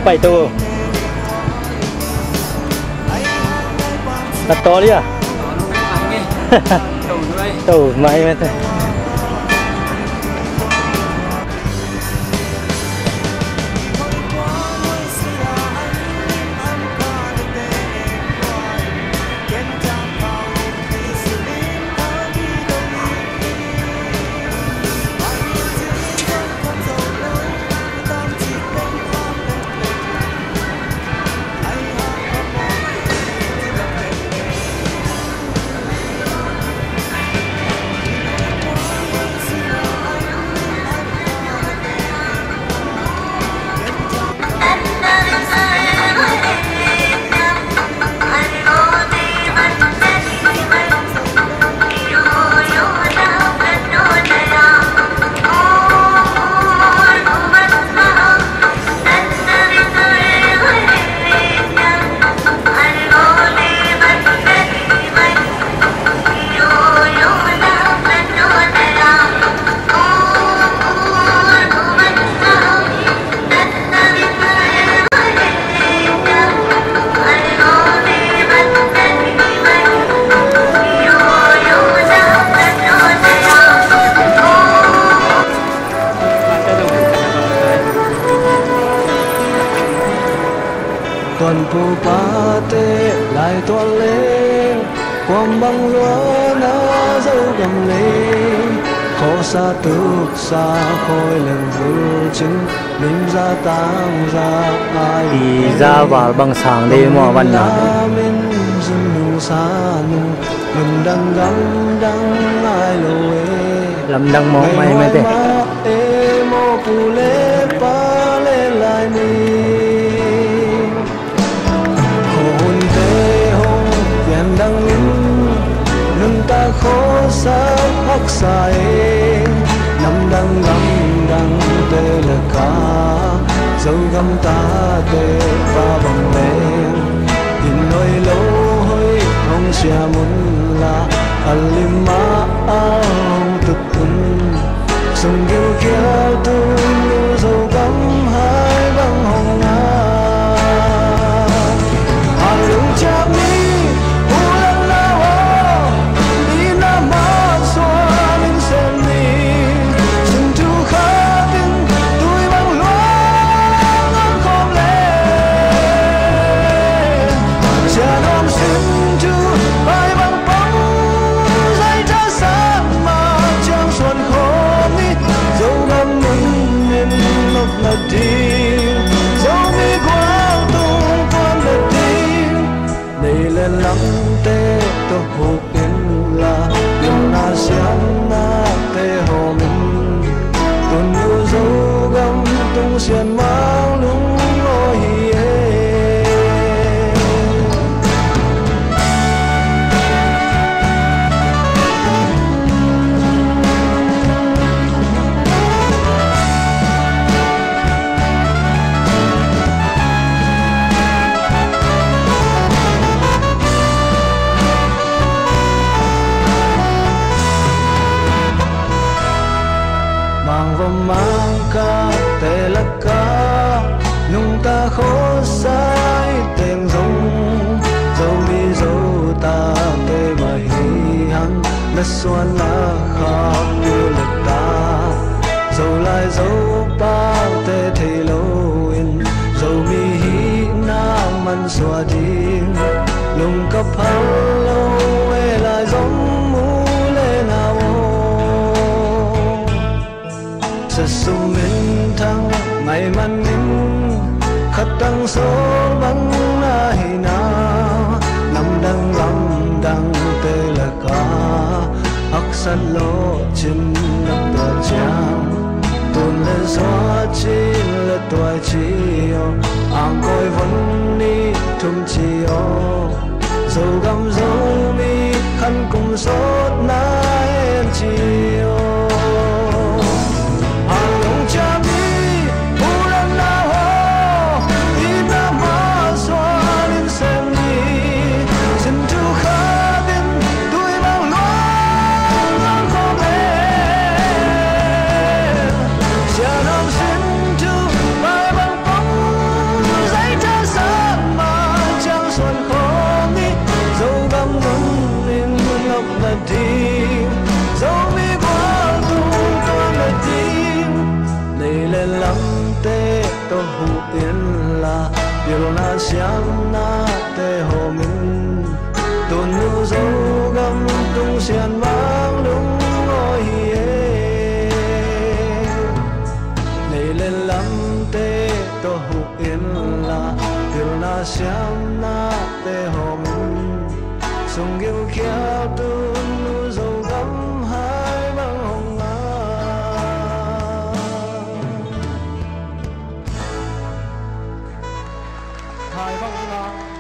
bảy tù đặt to đi à tù máy mà thôi. Tuần phù ba tê lại toan lên quang băng lúa nó dấu gầm lên khó xa tức xa khôi lần vui chứng mình ra tăng ra ai thì ra vào bằng sáng đi mò văn nào mình dừng xa nung mình đang gắng đang ai lối làm đang mò mày mày thế mò phù lê ba lên lại mình hồn tê hồn đèn đang nâng ta khó xa hắc sai năm đang đang tê là cá dấu găm ta tê và bằng lên in nỗi lâu hơi không xia muốn là alim ma ao thực ưng sông kêu kia tu dấu găm hai băng hồng nga alung chạm mi ulan lao đi nam ma xoa mình xem mi sừng chu khá tiếng tuổi băng loa không lên cha non xin chu bay băng bóng dây cha sáng mà trong xuân khô mi dấu ngắm mình nên ngọc ngật đi dấu mi quang tung quan lật đi đây lên lắm tê tôi hụt in là đừng na xiên na tê hồ mình tuần yêu dấu găm tung xiên mang lung ôi mang và mang ca tê là ca nung ta khó sai tên giống dấu mi dấu ta tê mà hi hăng đất xuân lá khắp như lực ta dấu lại dấu ba tê thì lâu in dấu mi hi nam ăn xóa điên lùng cấp hăng lâu ê lại giống mũ lên nào sẽ sung mình thăng ngày man mình khát tăng số băng na hi na năm đang tê là cá hắc sát lỗ trên năm tờ trang tuôn lên xóa trên là tuổi chiều ang coi vẫn đi thùng chiều dấu găm dấu mi khăn cùng sốt nái chiều na xiang na te hồ mình tuần nu dấu găm tung xiên vang lung ngồi hiê này lên lắm te to hụ yên là tiêu na xiang na te hồ mình sông kêu kéo tuần nu dấu găm hai băng hồng hai băng